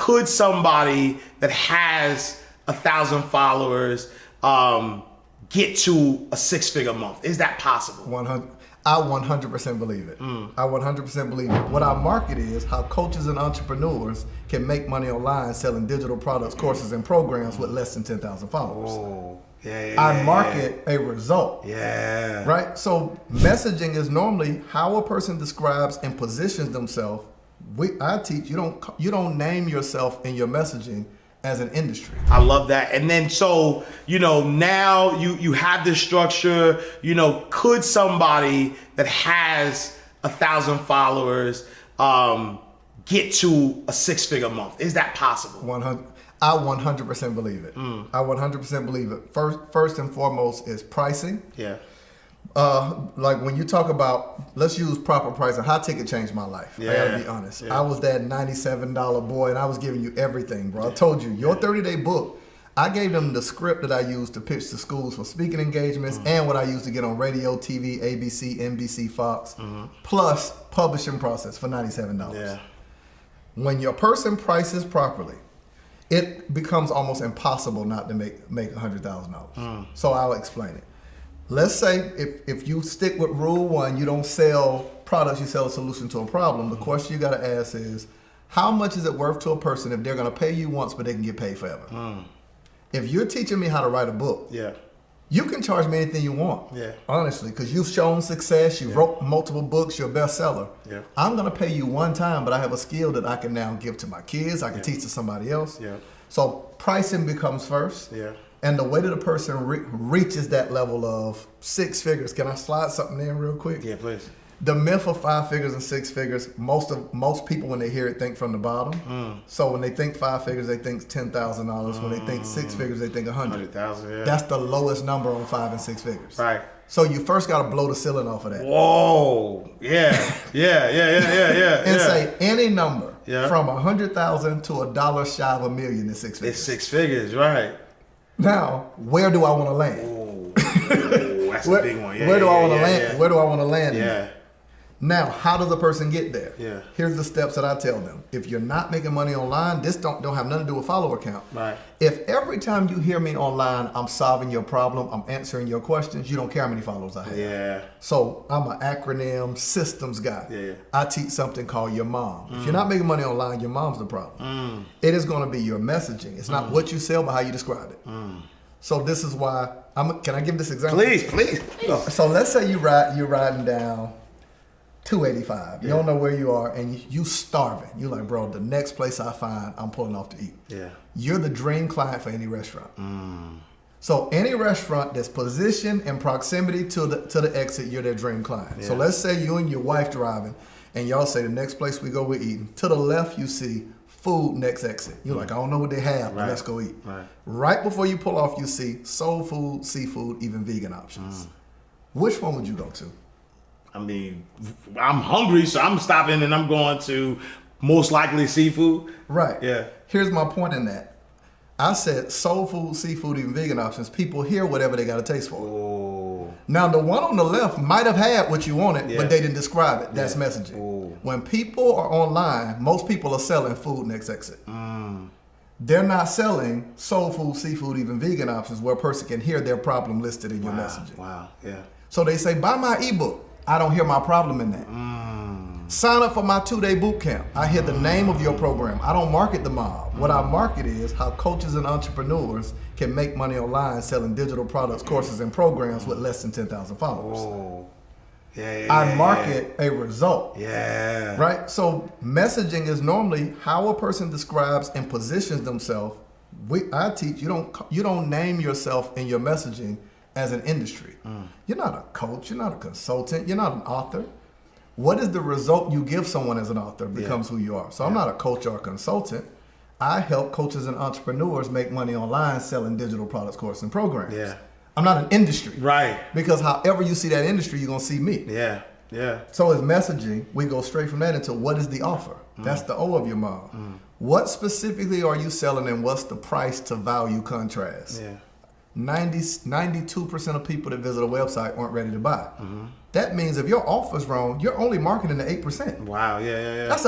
could somebody that has 1,000 followers get to a 6-figure month? Is that possible? 100. I 100% believe it. I 100% believe it. What I market is how coaches and entrepreneurs can make money online selling digital products, courses, and programs with less than 10,000 followers. Oh, I market a result. Yeah. Right? So messaging is normally how a person describes and positions themselves. I teach you don't name yourself in your messaging as an industry. I love that. And then so, now you have this structure, could somebody that has 1,000 followers get to a 6-figure month? Is that possible? 100. I 100% believe it. I 100% believe it. First and foremost is pricing. Yeah. Like when you talk about, let's use proper pricing. High Ticket changed my life. Yeah. I gotta be honest. Yeah. I was that $97 boy and I was giving you everything, bro. I told you, your 30-day book, I gave them the script that I used to pitch to schools for speaking engagements and what I used to get on radio, TV, ABC, NBC, Fox, plus publishing process for $97. Yeah. When your person prices properly, it becomes almost impossible not to make $100,000. So I'll explain it. Let's say if you stick with rule one, you don't sell products, you sell a solution to a problem. The question you got to ask is, how much is it worth to a person if they're going to pay you once, but they can get paid forever? If you're teaching me how to write a book, you can charge me anything you want, honestly, because you've shown success, you wrote multiple books, you're a bestseller. I'm going to pay you one time, but I have a skill that I can now give to my kids, I can teach to somebody else. So pricing becomes first. And the way that a person reaches that level of 6 figures, can I slide something in real quick? Yeah, please. The myth of 5 figures and 6 figures, most people when they hear it think from the bottom. So when they think 5 figures, they think $10,000. When they think 6 figures, they think 100,000. Yeah. That's the lowest number on 5 and 6 figures. Right. So you first got to blow the ceiling off of that. Whoa. Yeah. And say any number from 100,000 to $1 shy of $1 million is 6 figures. It's 6 figures, right? Now, where do I want to land? Oh, that's a big one. Where do I want to land? Where do I want to land? Yeah. Now, how does a person get there? Yeah. Here's the steps that I tell them. If you're not making money online, this don't have nothing to do with follower count. Right. If every time you hear me online, I'm solving your problem, I'm answering your questions, you don't care how many followers I have. Yeah. So I'm an acronym systems guy. Yeah. I teach something called your mom. If you're not making money online, your mom's the problem. It is going to be your messaging. It's not what you sell, but how you describe it. So this is why can I give this example? Please. So let's say you're riding down 285. You don't know where you are, and you starving. You're like, bro, the next place I find, I'm pulling off to eat. Yeah. You're the dream client for any restaurant. So any restaurant that's positioned in proximity to the exit, you're their dream client. So let's say you and your wife driving, and y'all say the next place we go, we're eating. To the left, you see food next exit. You're like, I don't know what they have, but let's go eat. Right before you pull off, you see soul food, seafood, even vegan options. Which one would you go to? I mean, I'm hungry, so I'm stopping and I'm going to most likely seafood. Right. Yeah. Here's my point in that. I said soul food, seafood, even vegan options. People hear whatever they got a taste for. Oh. Now, the one on the left might have had what you wanted, but they didn't describe it. That's messaging. Oh. When people are online, most people are selling food next exit. They're not selling soul food, seafood, even vegan options where a person can hear their problem listed in your messaging. Wow. Yeah. So they say, buy my ebook. I don't hear my problem in that. Sign up for my 2-day boot camp. I hear the name of your program. I don't market the mob. What I market is how coaches and entrepreneurs can make money online selling digital products, courses, and programs with less than 10,000 followers. Oh. I market a result. Yeah. Right? So messaging is normally how a person describes and positions themselves. I teach you don't name yourself in your messaging as an industry. You're not a coach, you're not a consultant, you're not an author. What is the result you give someone as an author becomes who you are. So I'm not a coach or a consultant. I help coaches and entrepreneurs make money online selling digital products, courses, and programs. Yeah. I'm not an industry. Right. Because however you see that industry, you're going to see me. Yeah. So as messaging, we go straight from that into what is the offer? That's the O of your mom. What specifically are you selling and what's the price to value contrast? 92% of people that visit a website aren't ready to buy. That means if your offer's wrong, you're only marketing to 8%. Wow. Yeah. That's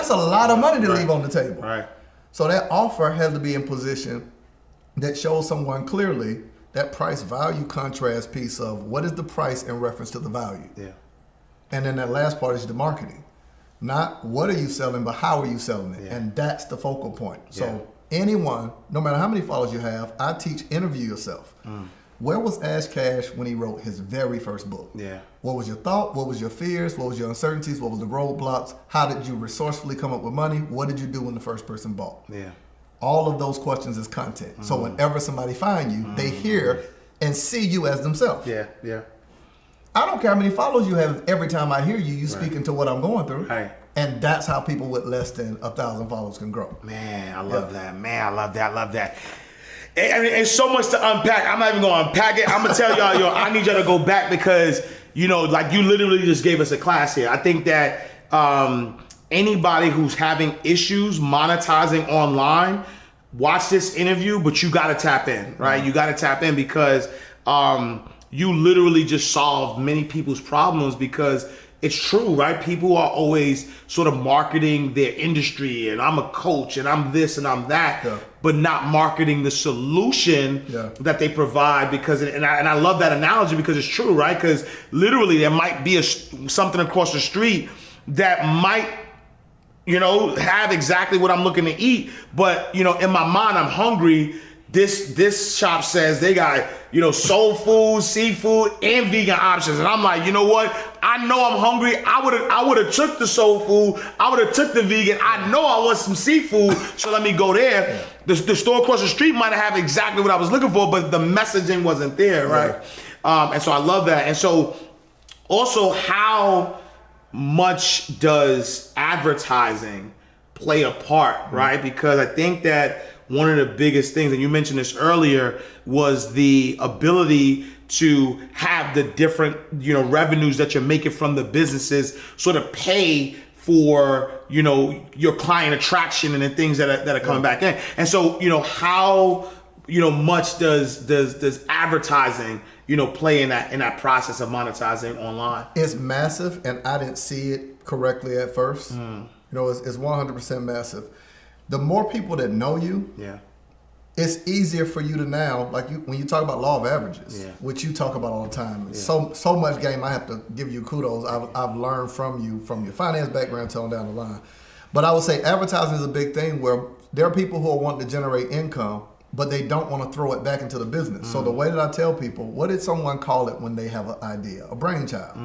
a lot of money to leave on the table. Right. So that offer has to be in position that shows someone clearly that price value contrast piece of what is the price in reference to the value. Yeah. And then that last part is the marketing. Not what are you selling, but how are you selling it? Yeah. And that's the focal point. So anyone, no matter how many followers you have, I teach interview yourself. Where was Ash Cash when he wrote his very first book? Yeah. What was your thought? What was your fears? What was your uncertainties? What was the roadblocks? How did you resourcefully come up with money? What did you do when the first person bought? Yeah. All of those questions is content. So whenever somebody find you, they hear and see you as themselves. Yeah. Yeah. I don't care how many followers you have. Every time I hear you, you speaking to what I'm going through. Right. And that's how people with less than 1,000 followers can grow. Man, I love that. Man, I love that. I love that. I mean, it's so much to unpack. I'm not even going to unpack it. I'm going to tell y'all, I need y'all to go back because, like you literally just gave us a class here. I think that anybody who's having issues monetizing online, watch this interview, but you got to tap in, right? You got to tap in because you literally just solved many people's problems because it's true, right? People are always sort of marketing their industry and I'm a coach and I'm this and I'm that, but not marketing the solution that they provide because, and I love that analogy because it's true, right? Because literally there might be something across the street that might, have exactly what I'm looking to eat, but, in my mind, I'm hungry. This shop says they got, soul food, seafood, and vegan options. And I'm like, you know what? I know I'm hungry. I would have took the soul food. I would have took the vegan. I know I want some seafood, so let me go there. The store across the street might have exactly what I was looking for, but the messaging wasn't there, right? And so I love that. And so also, how much does advertising play a part, right? Because I think that one of the biggest things, and you mentioned this earlier, was the ability to have the different, revenues that you're making from the businesses sort of pay for, your client attraction and the things that are coming back in. And so, how, much does advertising, play in that process of monetizing online? It's massive, and I didn't see it correctly at first. It's 100% massive. The more people that know you, it's easier for you to now, like when you talk about law of averages, which you talk about all the time. So much game. I have to give you kudos. I've learned from you, from your finance background, telling down the line. But I would say advertising is a big thing where there are people who are wanting to generate income, but they don't want to throw it back into the business. So the way that I tell people, what did someone call it when they have an idea, a brainchild?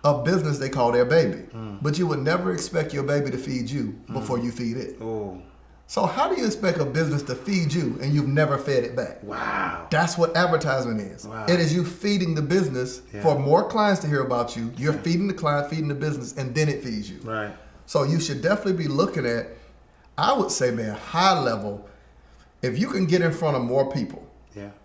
A business they call their baby. But you would never expect your baby to feed you before you feed it. So how do you expect a business to feed you and you've never fed it back? Wow. That's what advertisement is. Wow. It is you feeding the business for more clients to hear about you. You're feeding the client, feeding the business, and then it feeds you. Right. So you should definitely be looking at, I would say, man, high level, if you can get in front of more people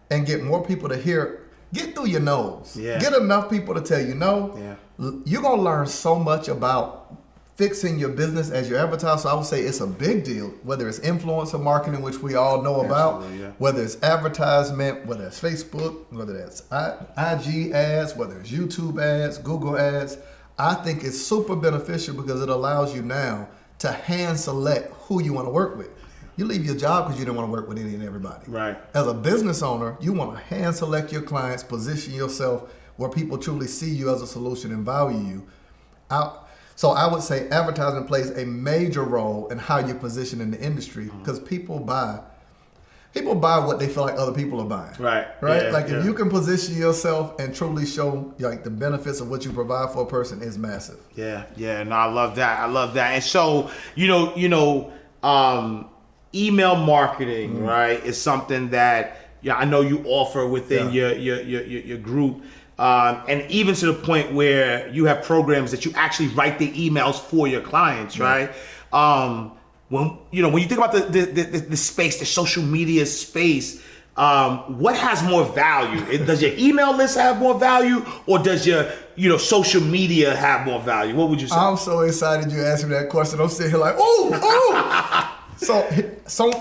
and get more people to hear, get through your nose. Get enough people to tell you no. You're going to learn so much about fixing your business as you advertise. So I would say it's a big deal, whether it's influencer marketing, which we all know about, whether it's advertisement, whether it's Facebook, whether it's IG ads, whether it's YouTube ads, Google ads. I think it's super beneficial because it allows you now to hand select who you want to work with. You leave your job because you don't want to work with any and everybody. Right. As a business owner, you want to hand select your clients, position yourself where people truly see you as a solution and value you. So I would say advertising plays a major role in how you position in the industry because people buy what they feel like other people are buying. Right. If you can position yourself and truly show the benefits of what you provide for a person is massive. No, I love that. And so, email marketing, right, is something that I know you offer within your group. And even to the point where you have programs that you actually write the emails for your clients, right? When you think about the space, the social media space, what has more value? Does your email list have more value, or does your social media have more value? What would you say? I'm so excited you asked me that question. I'm sitting here like, ooh. So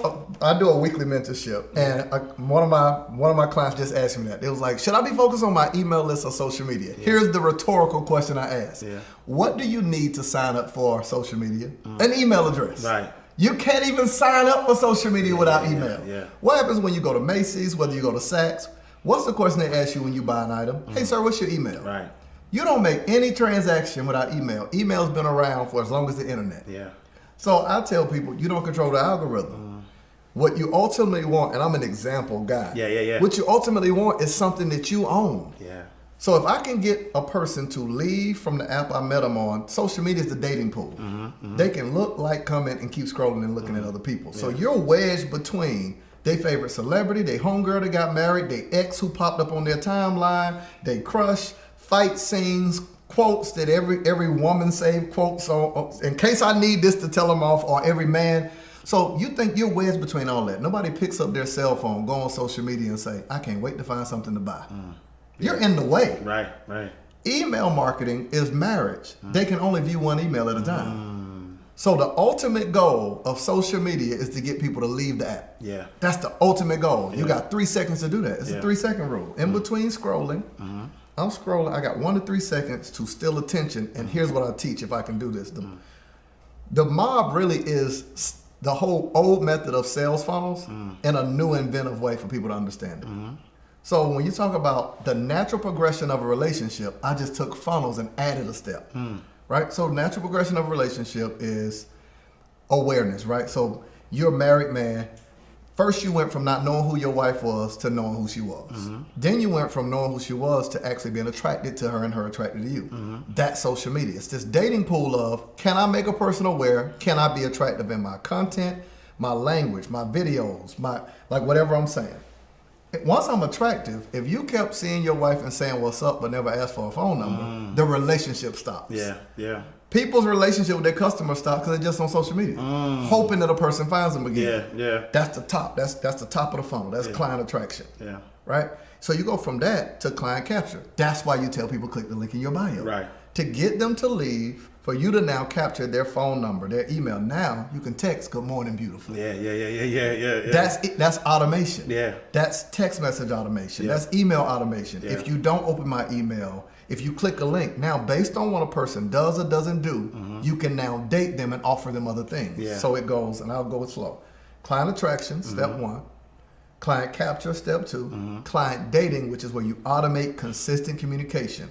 I do a weekly mentorship, and one of my clients just asked me that. It was like, should I be focused on my email list or social media? Here's the rhetorical question I asked. What do you need to sign up for social media? An email address. Right. You can't even sign up for social media without email. Yeah. What happens when you go to Macy's, whether you go to Saks? What's the question they ask you when you buy an item? Hey, sir, what's your email? Right. You don't make any transaction without email. Email's been around for as long as the internet. Yeah. So I tell people, you don't control the algorithm. What you ultimately want, and I'm an example guy. Yeah. What you ultimately want is something that you own. Yeah. So if I can get a person to leave from the app I met them on, social media is the dating pool. They can look, like, comment, and keep scrolling and looking at other people. So you're wedged between their favorite celebrity, their homegirl that got married, their ex who popped up on their timeline, they crush, fight scenes, quotes that every woman saved quotes on, in case I need this to tell them off, or every man. So you think you're wedged between all that. Nobody picks up their cell phone, go on social media and say, I can't wait to find something to buy. You're in the way. Right. Email marketing is marriage. They can only view one email at a time. So the ultimate goal of social media is to get people to leave the app. Yeah. That's the ultimate goal. You got 3 seconds to do that. It's a 3-second rule. In between scrolling, I'm scrolling. I got 1 to 3 seconds to steal attention. And here's what I teach if I can do this. The mob really is the whole old method of sales funnels in a new inventive way for people to understand it. So when you talk about the natural progression of a relationship, I just took funnels and added a step, right? So natural progression of a relationship is awareness, right? So you're a married man. First, you went from not knowing who your wife was to knowing who she was. Then you went from knowing who she was to actually being attracted to her and her attracted to you. That's social media. It's this dating pool of, can I make a person aware? Can I be attractive in my content, my language, my videos, like whatever I'm saying? Once I'm attractive, if you kept seeing your wife and saying what's up but never asked for a phone number, the relationship stops. Yeah. People's relationship with their customers stop because they're just on social media, hoping that a person finds them again. Yeah. That's the top. That's the top of the funnel. That's client attraction. Yeah. Right? So you go from that to client capture. That's why you tell people click the link in your bio. Right. To get them to leave, for you to now capture their phone number, their email. Now you can text "Good morning, beautiful." Yeah. That's it. That's automation. Yeah. That's text message automation. Yeah. That's email automation. Yeah. If you don't open my email, if you click a link, now based on what a person does or doesn't do, you can now date them and offer them other things. Yeah. So it goes, and I'll go slow. Client attraction, step 1. Client capture, step 2. Client dating, which is where you automate consistent communication,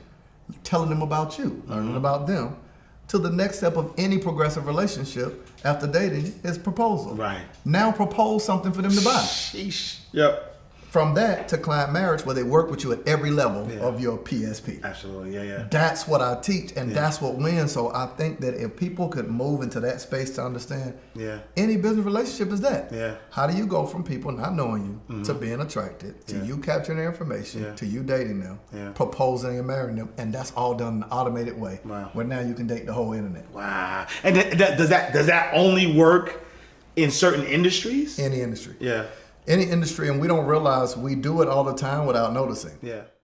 telling them about you, learning about them. To the next step of any progressive relationship after dating is proposal. Right. Now propose something for them to buy. Sheesh. Yep. From that to client marriage, where they work with you at every level of your PSP. Absolutely. Yeah. That's what I teach, and that's what wins. So I think that if people could move into that space to understand, any business relationship is that. Yeah. How do you go from people not knowing you to being attracted, to you capturing their information, to you dating them, proposing and marrying them, and that's all done in an automated way. Wow. Where now you can date the whole internet. Wow. And does that only work in certain industries? Any industry. Yeah. Any industry, and we don't realize we do it all the time without noticing. Yeah.